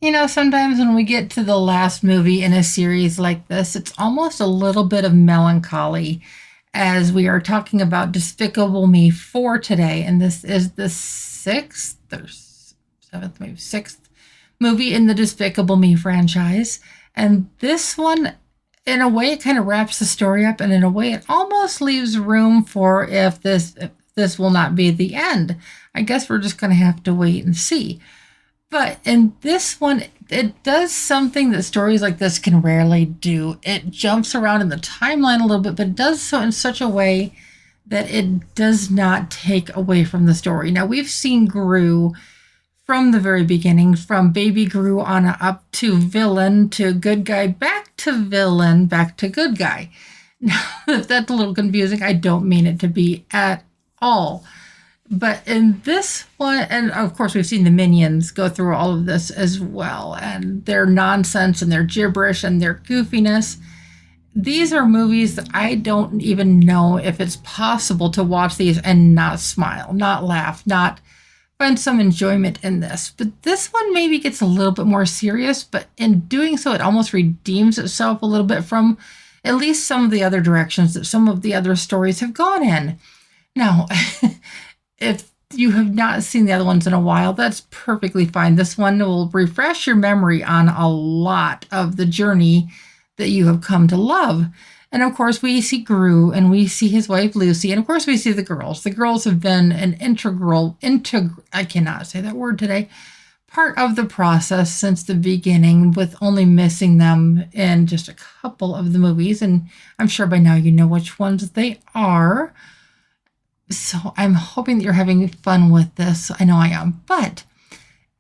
Sometimes when we get to the last movie in a series like this, it's almost a little bit of melancholy as we are talking about Despicable Me 4 today. And this is the sixth or seventh, maybe sixth movie in the Despicable Me franchise. And this one, in a way, it kind of wraps the story up. And in a way, it almost leaves room for if this will not be the end. I guess we're just going to have to wait and see. But in this one, it does something that stories like this can rarely do. It jumps around in the timeline a little bit, but it does so in such a way that it does not take away from the story. Now, we've seen Gru from the very beginning, from baby Gru on up to villain to good guy, back to villain, back to good guy. Now, if that's a little confusing, I don't mean it to be at all. But in this one, and of course, we've seen the minions go through all of this as well, and their nonsense and their gibberish and their goofiness. These are movies that I don't even know if it's possible to watch these and not smile, not laugh, not find some enjoyment in this. But this one maybe gets a little bit more serious, but in doing so, it almost redeems itself a little bit from at least some of the other directions that some of the other stories have gone in. Now, if you have not seen the other ones in a while, that's perfectly fine. This one will refresh your memory on a lot of the journey that you have come to love. And of course, we see Gru and we see his wife, Lycee. And of course, we see the girls. The girls have been an integral, I cannot say that word today, part of the process since the beginning, with only missing them in just a couple of the movies. And I'm sure by now you know which ones they are. So I'm hoping that you're having fun with this. I know I am. But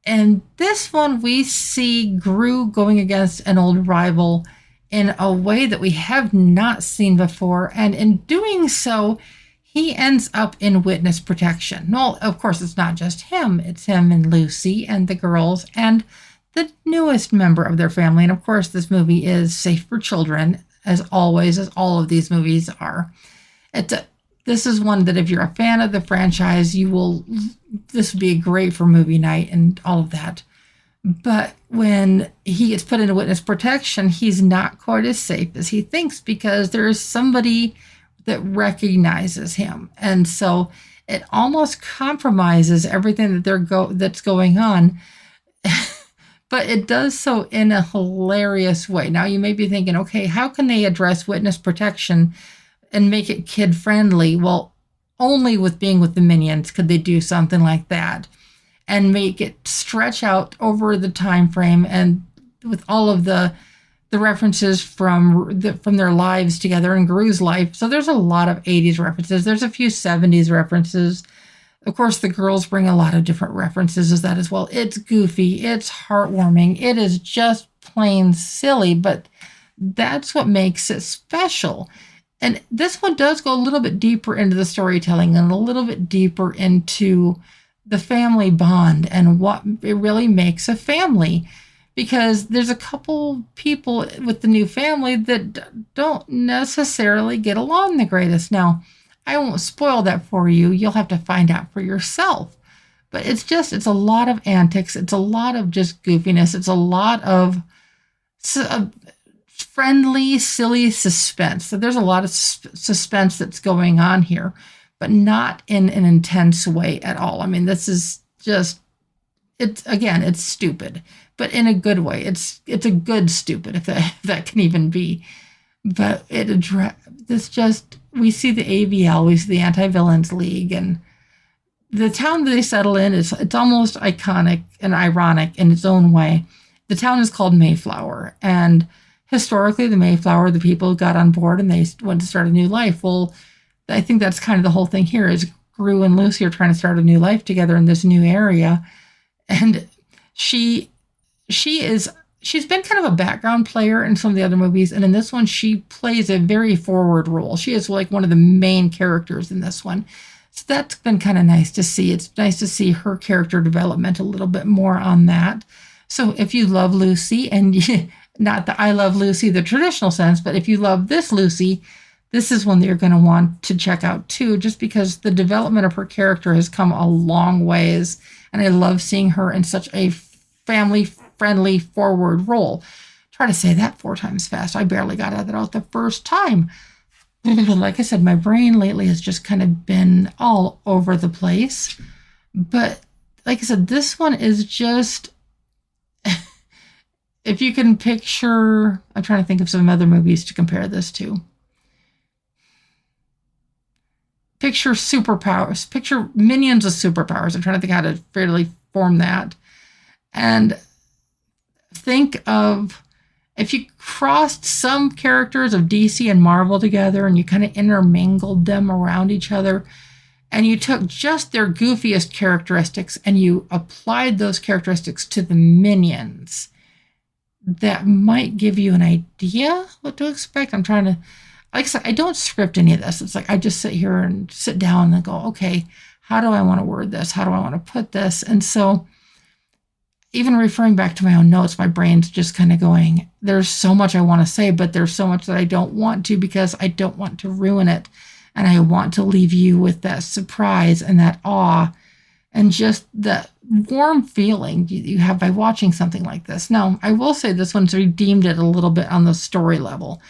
in this one, we see Gru going against an old rival in a way that we have not seen before. And in doing so, he ends up in witness protection. Well, of course, it's not just him. It's him and Lycee and the girls and the newest member of their family. And of course, this movie is safe for children, as always, as all of these movies are. This is one that if you're a fan of the franchise, this would be great for movie night and all of that. But when he gets put into witness protection, he's not quite as safe as he thinks because there is somebody that recognizes him. And so it almost compromises everything that's going on. But it does so in a hilarious way. Now you may be thinking, okay, how can they address witness protection and make it kid-friendly? Well, only with being with the minions could they do something like that and make it stretch out over the time frame, and with all of the references from their lives together and Gru's life. So there's a lot of 80s references. There's a few 70s references. Of course, the girls bring a lot of different references as that as well. It's goofy. It's heartwarming. It is just plain silly, but that's what makes it special. And this one does go a little bit deeper into the storytelling and a little bit deeper into the family bond and what it really makes a family. Because there's a couple people with the new family that don't necessarily get along the greatest. Now, I won't spoil that for you. You'll have to find out for yourself. But it's a lot of antics. It's a lot of just goofiness. It's a lot of friendly, silly suspense. So there's a lot of suspense that's going on here, but not in an intense way at all. I mean, this is just, it's stupid, but in a good way. It's a good stupid, if that can even be. But we see the AVL, we see the Anti-Villains League, and the town that they settle in it's almost iconic and ironic in its own way. The town is called Mayflower, and historically, the Mayflower, the people got on board and they went to start a new life. Well, I think that's kind of the whole thing here is Gru and Lycee are trying to start a new life together in this new area. And she's been kind of a background player in some of the other movies. And in this one, she plays a very forward role. She is like one of the main characters in this one. So that's been kind of nice to see. It's nice to see her character development a little bit more on that. So if you love Lycee not that I love Lycee the traditional sense, but if you love this Lycee, this is one that you're going to want to check out too, just because the development of her character has come a long ways. And I love seeing her in such a family friendly, forward role. Try to say that 4 times fast. I barely got that out the first time. Like I said, my brain lately has just kind of been all over the place. But like I said, this one is just, if you can picture, I'm trying to think of some other movies to compare this to. Picture superpowers, picture minions with superpowers. I'm trying to think how to fairly form that. And think of if you crossed some characters of DC and Marvel together and you kind of intermingled them around each other, and you took just their goofiest characteristics and you applied those characteristics to the minions, that might give you an idea what to expect. I'm trying to, like I said, I don't script any of this. It's like I just sit here and sit down and go, okay, how do I want to word this? How do I want to put this? And so even referring back to my own notes, my brain's just kind of going, there's so much I want to say, but there's so much that I don't want to because I don't want to ruin it. And I want to leave you with that surprise and that awe and just the warm feeling you have by watching something like this. Now, I will say this one's redeemed it a little bit on the story level.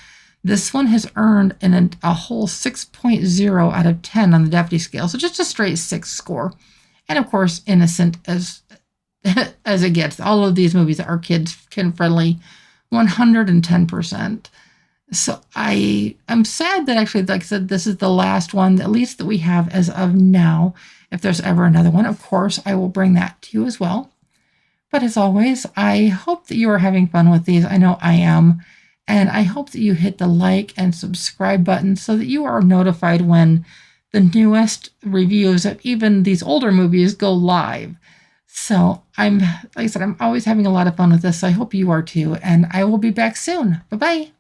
This one has earned a whole 6.0 out of 10 on the Deputy scale. So just a straight 6 score. And of course, innocent as it gets. All of these movies are kid-friendly, 110%. So I'm sad that actually, like I said, this is the last one, at least that we have as of now. If there's ever another one, of course, I will bring that to you as well. But as always, I hope that you are having fun with these. I know I am. And I hope that you hit the like and subscribe button so that you are notified when the newest reviews of even these older movies go live. So like I said, I'm always having a lot of fun with this. So I hope you are too. And I will be back soon. Bye-bye.